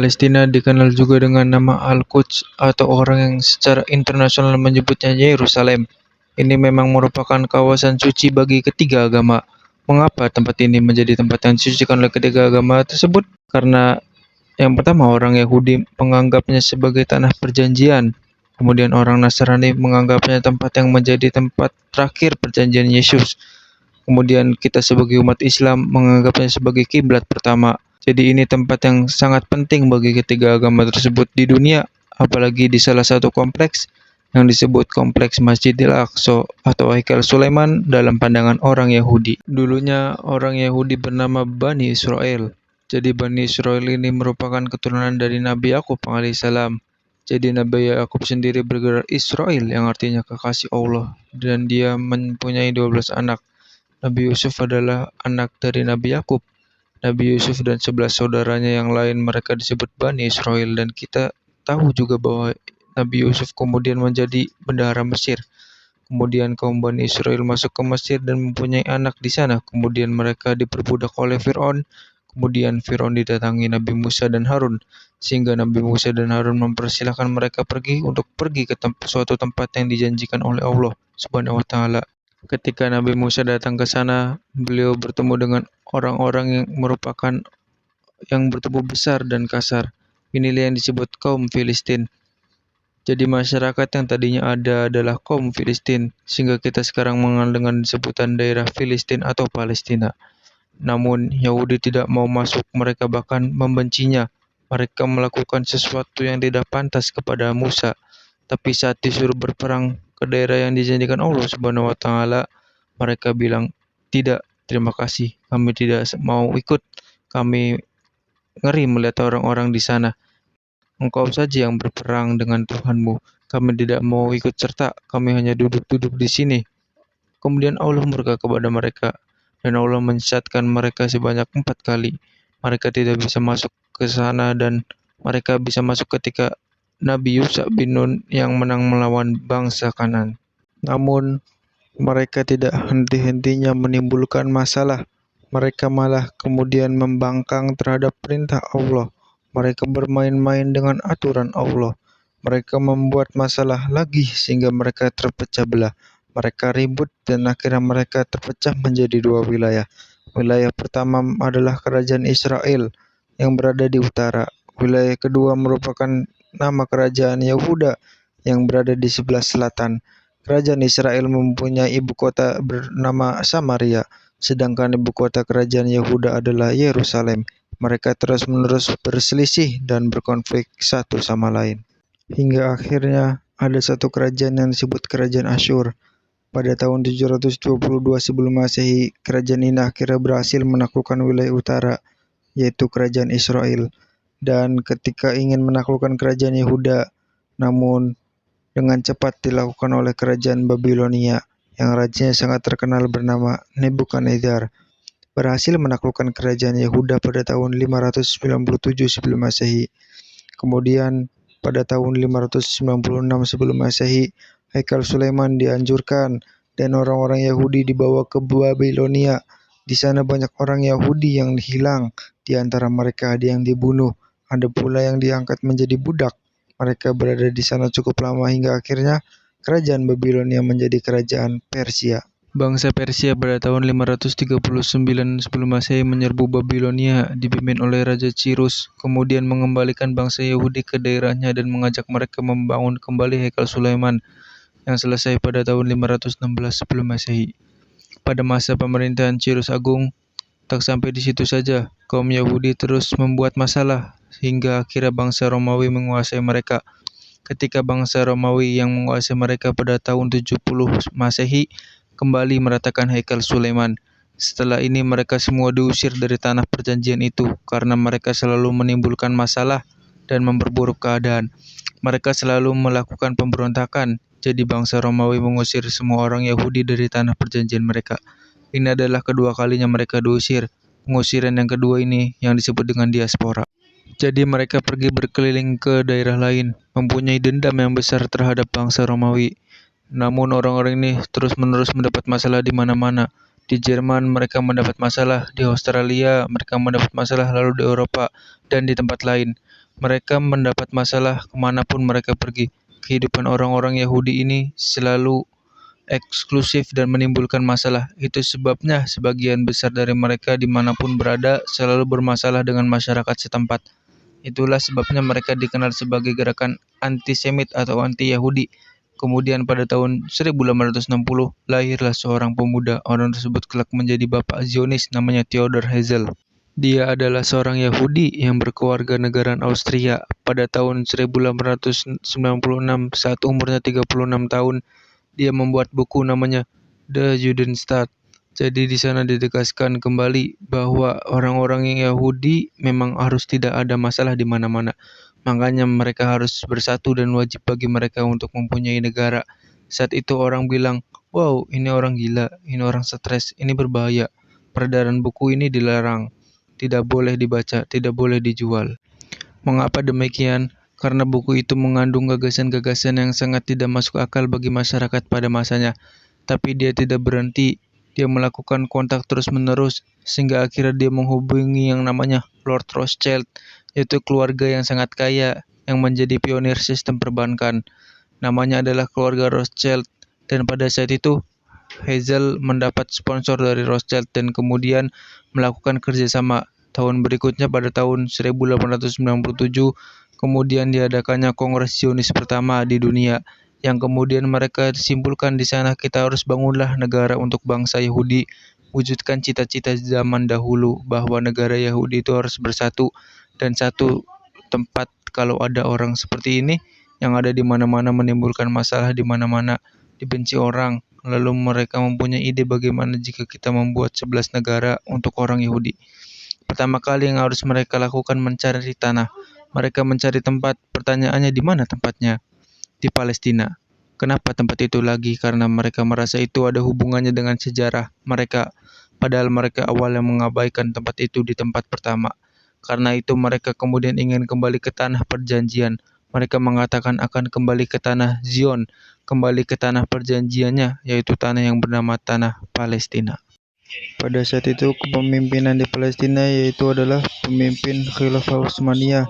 Palestina dikenal juga dengan nama Al-Quds atau orang yang secara internasional menyebutnya Yerusalem. Ini memang merupakan kawasan suci bagi ketiga agama. Mengapa tempat ini menjadi tempat yang disucikan oleh ketiga agama tersebut? Karena yang pertama, orang Yahudi menganggapnya sebagai tanah perjanjian. Kemudian orang Nasrani menganggapnya tempat yang menjadi tempat terakhir perjanjian Yesus. Kemudian kita sebagai umat Islam menganggapnya sebagai kiblat pertama. Jadi ini tempat yang sangat penting bagi ketiga agama tersebut di dunia, apalagi di salah satu kompleks yang disebut kompleks Masjidil Aqsa atau Haikal Sulaiman dalam pandangan orang Yahudi. Dulunya orang Yahudi bernama Bani Israel. Jadi Bani Israel ini merupakan keturunan dari Nabi Yakub alaihissalam. Jadi Nabi Yakub sendiri bergelar Israel yang artinya kekasih Allah, dan dia mempunyai 12 anak. Nabi Yusuf adalah anak dari Nabi Yakub. Nabi Yusuf dan 11 saudaranya yang lain mereka disebut Bani Israel, dan kita tahu juga bahwa Nabi Yusuf kemudian menjadi bendahara Mesir. Kemudian kaum Bani Israel masuk ke Mesir dan mempunyai anak di sana. Kemudian mereka diperbudak oleh Fir'aun. Kemudian Fir'aun didatangi Nabi Musa dan Harun, sehingga Nabi Musa dan Harun mempersilahkan mereka pergi ke suatu tempat yang dijanjikan oleh Allah Subhanahu wa Ta'ala. Ketika Nabi Musa datang ke sana, beliau bertemu dengan orang-orang yang bertubuh besar dan kasar. Inilah yang disebut kaum Filistin. Jadi masyarakat yang tadinya ada adalah kaum Filistin, sehingga kita sekarang mengenal dengan sebutan daerah Filistin atau Palestina. Namun Yahudi tidak mau masuk, mereka bahkan membencinya. Mereka melakukan sesuatu yang tidak pantas kepada Musa. Tapi saat disuruh berperang ke daerah yang dijanjikan Allah Subhanahu wa Ta'ala, mereka bilang, "Tidak, terima kasih. Kami tidak mau ikut. Kami ngeri melihat orang-orang di sana. Engkau saja yang berperang dengan Tuhanmu. Kami tidak mau ikut serta. Kami hanya duduk-duduk di sini." Kemudian Allah murka kepada mereka, dan Allah menyesatkan mereka sebanyak 4 kali. Mereka tidak bisa masuk ke sana, dan mereka bisa masuk ketika Nabi Yusha bin Nun yang menang melawan bangsa Kanan. Namun, mereka tidak henti-hentinya menimbulkan masalah. Mereka malah kemudian membangkang terhadap perintah Allah. Mereka bermain-main dengan aturan Allah. Mereka membuat masalah lagi sehingga mereka terpecah belah. Mereka ribut dan akhirnya mereka terpecah menjadi 2 wilayah. Wilayah pertama adalah kerajaan Israel yang berada di utara. Wilayah kedua merupakan nama kerajaan Yehuda yang berada di sebelah selatan. Kerajaan Israel mempunyai ibu kota bernama Samaria, sedangkan ibu kota kerajaan Yehuda adalah Yerusalem. Mereka terus-menerus berselisih dan berkonflik satu sama lain. Hingga akhirnya ada satu kerajaan yang disebut kerajaan Asyur. Pada tahun 722 sebelum Masehi, kerajaan ini akhirnya berhasil menaklukkan wilayah utara, yaitu kerajaan Israel. Dan ketika ingin menaklukkan kerajaan Yehuda, namun dengan cepat dilakukan oleh kerajaan Babilonia yang rajanya sangat terkenal bernama Nebukadnezar. Berhasil menaklukkan kerajaan Yehuda pada tahun 597 sebelum Masehi. Kemudian pada tahun 596 sebelum Masehi, Haikal Sulaiman dihancurkan dan orang-orang Yahudi dibawa ke Babilonia. Di sana banyak orang Yahudi yang hilang, di antara mereka ada yang dibunuh, ada pula yang diangkat menjadi budak. Mereka berada di sana cukup lama hingga akhirnya kerajaan Babilonia menjadi kerajaan Persia. Bangsa Persia pada tahun 539 sebelum Masehi menyerbu Babilonia dipimpin oleh Raja Cyrus, kemudian mengembalikan bangsa Yahudi ke daerahnya dan mengajak mereka membangun kembali Haikal Sulaiman yang selesai pada tahun 516 sebelum Masehi. Pada masa pemerintahan Cyrus Agung, tak sampai di situ saja, kaum Yahudi terus membuat masalah hingga akhirnya bangsa Romawi menguasai mereka. Ketika bangsa Romawi yang menguasai mereka pada tahun 70 Masehi kembali meratakan Haikal Sulaiman. Setelah ini mereka semua diusir dari tanah perjanjian itu karena mereka selalu menimbulkan masalah dan memperburuk keadaan. Mereka selalu melakukan pemberontakan. Jadi bangsa Romawi mengusir semua orang Yahudi dari tanah perjanjian mereka. Ini adalah kedua kalinya mereka diusir. Pengusiran yang kedua ini yang disebut dengan diaspora. Jadi mereka pergi berkeliling ke daerah lain, mempunyai dendam yang besar terhadap bangsa Romawi. Namun orang-orang ini terus-menerus mendapat masalah di mana-mana. Di Jerman mereka mendapat masalah, di Australia mereka mendapat masalah, lalu di Eropa dan di tempat lain. Mereka mendapat masalah kemanapun mereka pergi. Kehidupan orang-orang Yahudi ini selalu eksklusif dan menimbulkan masalah. Itu sebabnya sebagian besar dari mereka dimanapun berada selalu bermasalah dengan masyarakat setempat. Itulah sebabnya mereka dikenal sebagai gerakan antisemit atau anti-Yahudi. Kemudian pada tahun 1860 lahirlah seorang pemuda. Orang tersebut kelak menjadi bapak Zionis, namanya Theodor Herzl. Dia adalah seorang Yahudi yang berkeluarga negaraan Austria. Pada tahun 1896 saat umurnya 36 tahun, dia membuat buku namanya The Judenstaat. Jadi di sana ditegaskan kembali bahwa orang-orang yang Yahudi memang harus tidak ada masalah di mana-mana. Makanya mereka harus bersatu dan wajib bagi mereka untuk mempunyai negara. Saat itu orang bilang, wow, ini orang gila, ini orang stres, ini berbahaya. Peredaran buku ini dilarang, tidak boleh dibaca, tidak boleh dijual. Mengapa demikian? Karena buku itu mengandung gagasan-gagasan yang sangat tidak masuk akal bagi masyarakat pada masanya. Tapi dia tidak berhenti. Dia melakukan kontak terus-menerus, sehingga akhirnya dia menghubungi yang namanya Lord Rothschild, yaitu keluarga yang sangat kaya, yang menjadi pionir sistem perbankan. Namanya adalah keluarga Rothschild, dan pada saat itu, Herzl mendapat sponsor dari Rothschild dan kemudian melakukan kerjasama. Tahun berikutnya pada tahun 1897, kemudian diadakannya Kongres Zionis pertama di dunia, yang kemudian mereka simpulkan di sana kita harus bangunlah negara untuk bangsa Yahudi, wujudkan cita-cita zaman dahulu bahwa negara Yahudi itu harus bersatu dan satu tempat. Kalau ada orang seperti ini yang ada di mana-mana menimbulkan masalah di mana-mana, dibenci orang, lalu mereka mempunyai ide bagaimana jika kita membuat 11 negara untuk orang Yahudi. Pertama kali yang harus mereka lakukan mencari tanah. Mereka mencari tempat. Pertanyaannya di mana tempatnya? Di Palestina. Kenapa tempat itu lagi? Karena mereka merasa itu ada hubungannya dengan sejarah mereka. Padahal mereka awalnya mengabaikan tempat itu di tempat pertama. Karena itu mereka kemudian ingin kembali ke tanah perjanjian. Mereka mengatakan akan kembali ke tanah Zion, kembali ke tanah perjanjiannya, yaitu tanah yang bernama tanah Palestina. Pada saat itu kepemimpinan di Palestina yaitu adalah pemimpin Khilafah Utsmaniyah.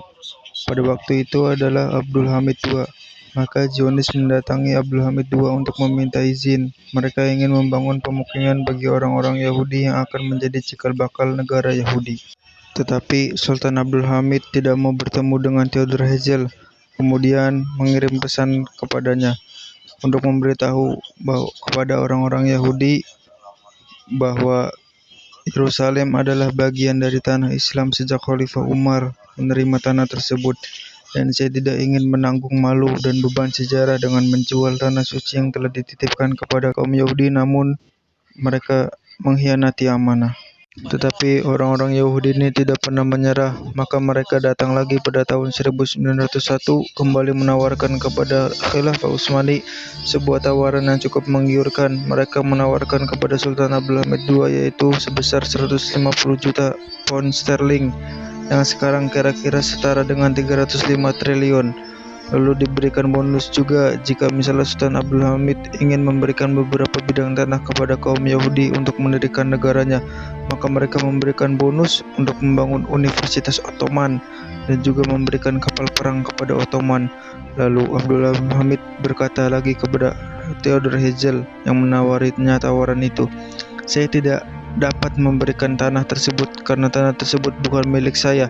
Pada waktu itu adalah Abdul Hamid II. Maka Zionis mendatangi Abdul Hamid II untuk meminta izin. Mereka ingin membangun pemukiman bagi orang-orang Yahudi yang akan menjadi cikal bakal negara Yahudi. Tetapi Sultan Abdul Hamid tidak mau bertemu dengan Theodor Herzl. Kemudian mengirim pesan kepadanya untuk memberitahu kepada orang-orang Yahudi bahwa Yerusalem adalah bagian dari tanah Islam sejak Khalifah Umar menerima tanah tersebut, dan saya tidak ingin menanggung malu dan beban sejarah dengan menjual tanah suci yang telah dititipkan kepada kaum Yahudi, namun mereka mengkhianati amanah. Tetapi orang-orang Yahudi ini tidak pernah menyerah, maka mereka datang lagi pada tahun 1901 kembali menawarkan kepada Khilafah Utsmani sebuah tawaran yang cukup menggiurkan. Mereka menawarkan kepada Sultan Abdul Hamid II yaitu sebesar 150 juta pound sterling, yang sekarang kira-kira setara dengan 305 triliun. Lalu diberikan bonus juga jika misalnya Sultan Abdul Hamid ingin memberikan beberapa bidang tanah kepada kaum Yahudi untuk mendirikan negaranya, maka mereka memberikan bonus untuk membangun Universitas Ottoman dan juga memberikan kapal perang kepada Ottoman. Lalu Abdul Hamid berkata lagi kepada Theodor Herzl yang menawarinya tawaran itu, saya tidak dapat memberikan tanah tersebut karena tanah tersebut bukan milik saya.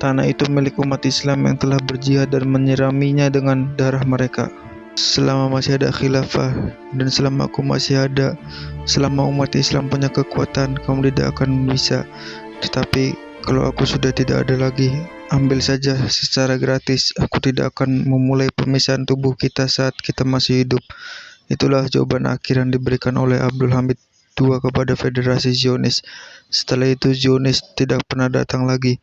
Tanah itu milik umat Islam yang telah berjihad dan menyiraminya dengan darah mereka. Selama masih ada khilafah dan selama aku masih ada, selama umat Islam punya kekuatan, kamu tidak akan bisa. Tetapi kalau aku sudah tidak ada lagi, ambil saja secara gratis. Aku tidak akan memulai pemisahan tubuh kita saat kita masih hidup. Itulah jawaban akhir yang diberikan oleh Abdul Hamid II kepada Federasi Zionis. Setelah itu Zionis tidak pernah datang lagi.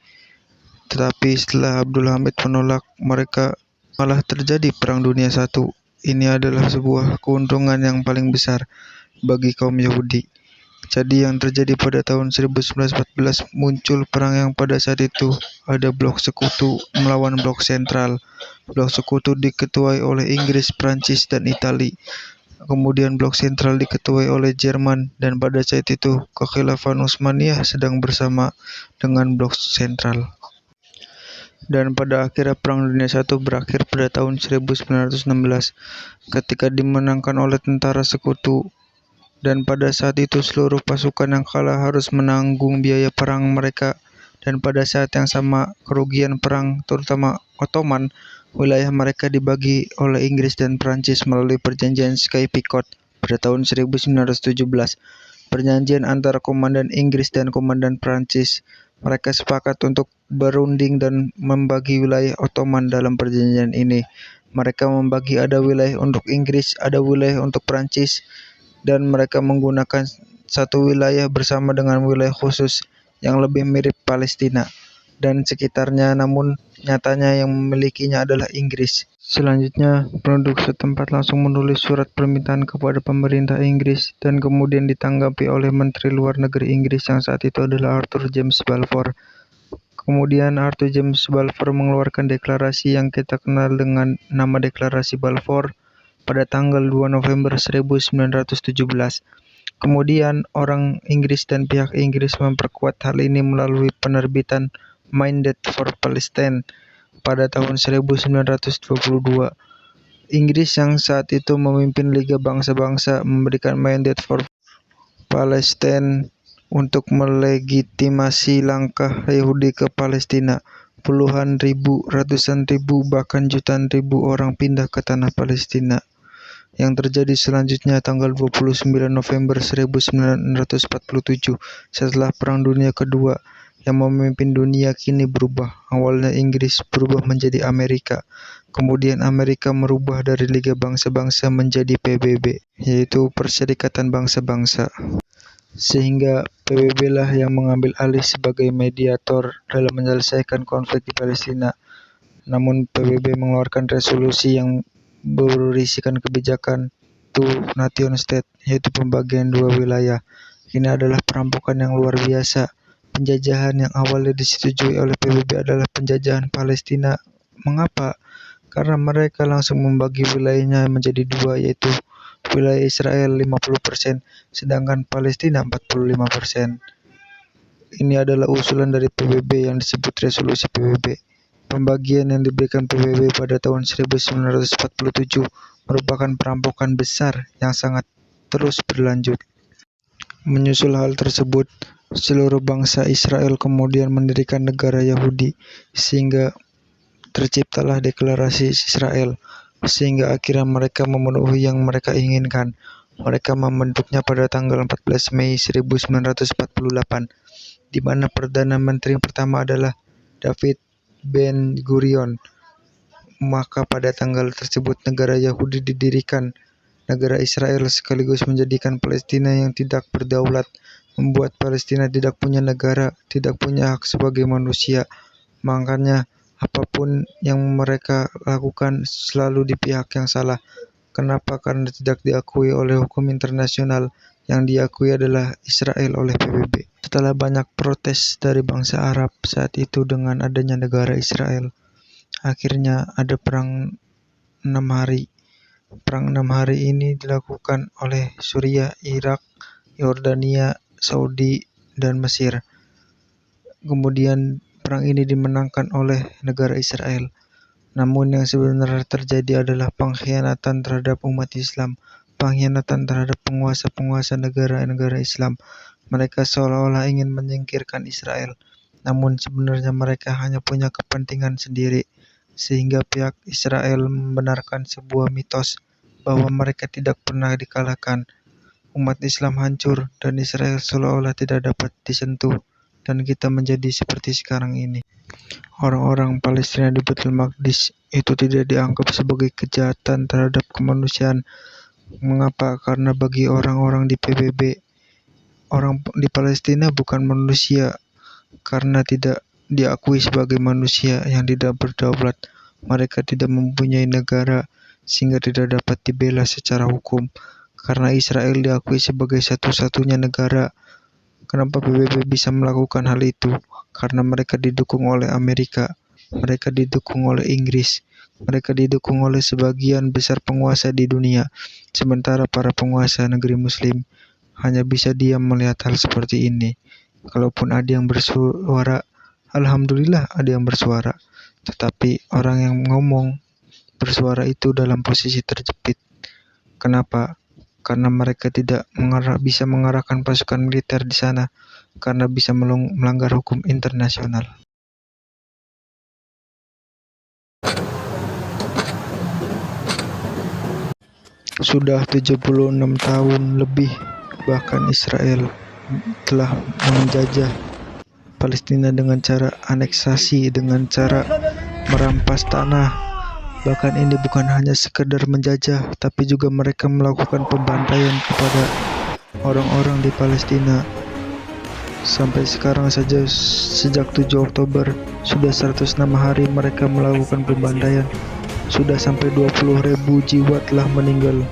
Tetapi setelah Abdul Hamid menolak, mereka malah terjadi Perang Dunia I. Ini adalah sebuah keuntungan yang paling besar bagi kaum Yahudi. Jadi yang terjadi pada tahun 1914 muncul perang yang pada saat itu ada blok sekutu melawan blok sentral. Blok sekutu diketuai oleh Inggris, Prancis, dan Italia. Kemudian blok sentral diketuai oleh Jerman, dan pada saat itu Kekhilafan Utsmaniyah sedang bersama dengan blok sentral. Dan pada akhirnya Perang Dunia I berakhir pada tahun 1916 ketika dimenangkan oleh tentara sekutu. Dan pada saat itu seluruh pasukan yang kalah harus menanggung biaya perang mereka. Dan pada saat yang sama kerugian perang, terutama Ottoman, wilayah mereka dibagi oleh Inggris dan Prancis melalui perjanjian Sykes-Picot pada tahun 1917. Perjanjian antara komandan Inggris dan komandan Prancis. Mereka sepakat untuk berunding dan membagi wilayah Ottoman dalam perjanjian ini. Mereka membagi ada wilayah untuk Inggris, ada wilayah untuk Prancis, dan mereka menggunakan satu wilayah bersama dengan wilayah khusus yang lebih mirip Palestina dan sekitarnya, namun nyatanya yang memilikinya adalah Inggris. Selanjutnya, penduduk setempat langsung menulis surat permintaan kepada pemerintah Inggris dan kemudian ditanggapi oleh Menteri Luar Negeri Inggris yang saat itu adalah Arthur James Balfour. Kemudian Arthur James Balfour mengeluarkan deklarasi yang kita kenal dengan nama Deklarasi Balfour pada tanggal 2 November 1917. Kemudian orang Inggris dan pihak Inggris memperkuat hal ini melalui penerbitan Mandate for Palestine pada tahun 1922. Inggris yang saat itu memimpin Liga Bangsa-Bangsa memberikan Mandate for Palestine untuk melegitimasi langkah Yahudi ke Palestina. Puluhan ribu, ratusan ribu, bahkan jutaan ribu orang pindah ke tanah Palestina. Yang terjadi selanjutnya tanggal 29 November 1947 setelah Perang Dunia Kedua. Yang memimpin dunia kini berubah. Awalnya Inggris berubah menjadi Amerika. Kemudian Amerika merubah dari Liga Bangsa-Bangsa menjadi PBB, yaitu Perserikatan Bangsa-Bangsa. Sehingga PBB lah yang mengambil alih sebagai mediator dalam menyelesaikan konflik di Palestina. Namun PBB mengeluarkan resolusi yang berisikan kebijakan Two Nation State, yaitu pembagian dua wilayah. Ini adalah perampokan yang luar biasa. Penjajahan yang awalnya disetujui oleh PBB adalah penjajahan Palestina. Mengapa? Karena mereka langsung membagi wilayahnya menjadi dua, yaitu wilayah Israel 50%, sedangkan Palestina 45%. Ini adalah usulan dari PBB yang disebut resolusi PBB. Pembagian yang diberikan PBB pada tahun 1947 merupakan perampokan besar yang sangat terus berlanjut. Menyusul hal tersebut, seluruh bangsa Israel kemudian mendirikan negara Yahudi, sehingga terciptalah deklarasi Israel, sehingga akhirnya mereka memenuhi yang mereka inginkan. Mereka membentuknya pada tanggal 14 Mei 1948, di mana Perdana Menteri pertama adalah David Ben-Gurion. Maka pada tanggal tersebut negara Yahudi didirikan. Negara Israel sekaligus menjadikan Palestina yang tidak berdaulat, membuat Palestina tidak punya negara, tidak punya hak sebagai manusia. Makanya apapun yang mereka lakukan selalu di pihak yang salah. Kenapa? Karena tidak diakui oleh hukum internasional. Yang diakui adalah Israel oleh PBB. Setelah banyak protes dari bangsa Arab saat itu dengan adanya negara Israel, akhirnya ada perang 6 hari. Perang 6 hari ini dilakukan oleh Suriah, Irak, Yordania, Saudi, dan Mesir. Kemudian perang ini dimenangkan oleh negara Israel. Namun yang sebenarnya terjadi adalah pengkhianatan terhadap umat Islam, pengkhianatan terhadap penguasa-penguasa negara-negara Islam. Mereka seolah-olah ingin menyingkirkan Israel, namun sebenarnya mereka hanya punya kepentingan sendiri. Sehingga pihak Israel membenarkan sebuah mitos bahwa mereka tidak pernah dikalahkan. Umat Islam hancur dan Israel seolah-olah tidak dapat disentuh, dan kita menjadi seperti sekarang ini. Orang-orang Palestina di Baitul Maqdis itu tidak dianggap sebagai kejahatan terhadap kemanusiaan. Mengapa? Karena bagi orang-orang di PBB, orang di Palestina bukan manusia karena tidak diakui sebagai manusia yang tidak berdaulat. Mereka tidak mempunyai negara sehingga tidak dapat dibela secara hukum. Karena Israel diakui sebagai satu-satunya negara. Kenapa PBB bisa melakukan hal itu? Karena mereka didukung oleh Amerika, mereka didukung oleh Inggris, mereka didukung oleh sebagian besar penguasa di dunia. Sementara para penguasa negeri Muslim hanya bisa diam melihat hal seperti ini. Kalaupun ada yang bersuara, alhamdulillah ada yang bersuara. tetapi orang yang ngomong bersuara itu dalam posisi terjepit. Kenapa? Karena mereka tidak bisa mengarahkan pasukan militer di sana, karena bisa melanggar hukum internasional. Sudah 76 tahun lebih, bahkan Israel telah menjajah Palestina dengan cara aneksasi, dengan cara merampas tanah. Bahkan ini bukan hanya sekedar menjajah, tapi juga mereka melakukan pembantaian kepada orang-orang di Palestina. Sampai sekarang saja, sejak 7 Oktober, sudah 106 hari mereka melakukan pembantaian. Sudah sampai 20.000 jiwa telah meninggal.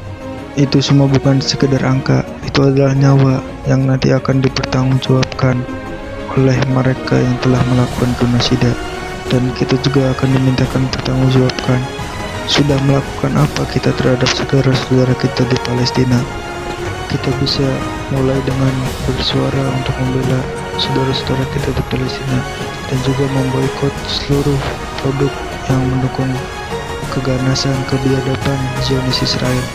Itu semua bukan sekedar angka, itu adalah nyawa yang nanti akan dipertanggungjawabkan oleh mereka yang telah melakukan genosida. Dan kita juga akan dimintakan pertanggungjawabkan. Sudah melakukan apa kita terhadap saudara-saudara kita di Palestina? Kita bisa mulai dengan bersuara untuk membela saudara-saudara kita di Palestina, dan juga memboikot seluruh produk yang mendukung keganasan, kebiadaban Zionis Israel.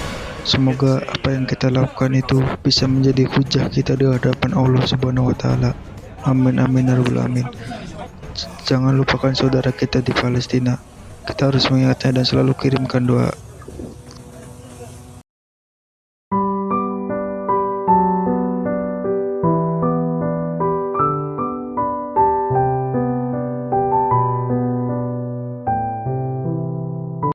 Semoga apa yang kita lakukan itu bisa menjadi hujah kita di hadapan Allah Subhanahu wa Ta'ala. Amin amin ya rabbal alamin. Jangan lupakan saudara kita di Palestina. Kita harus mengingatnya dan selalu kirimkan doa.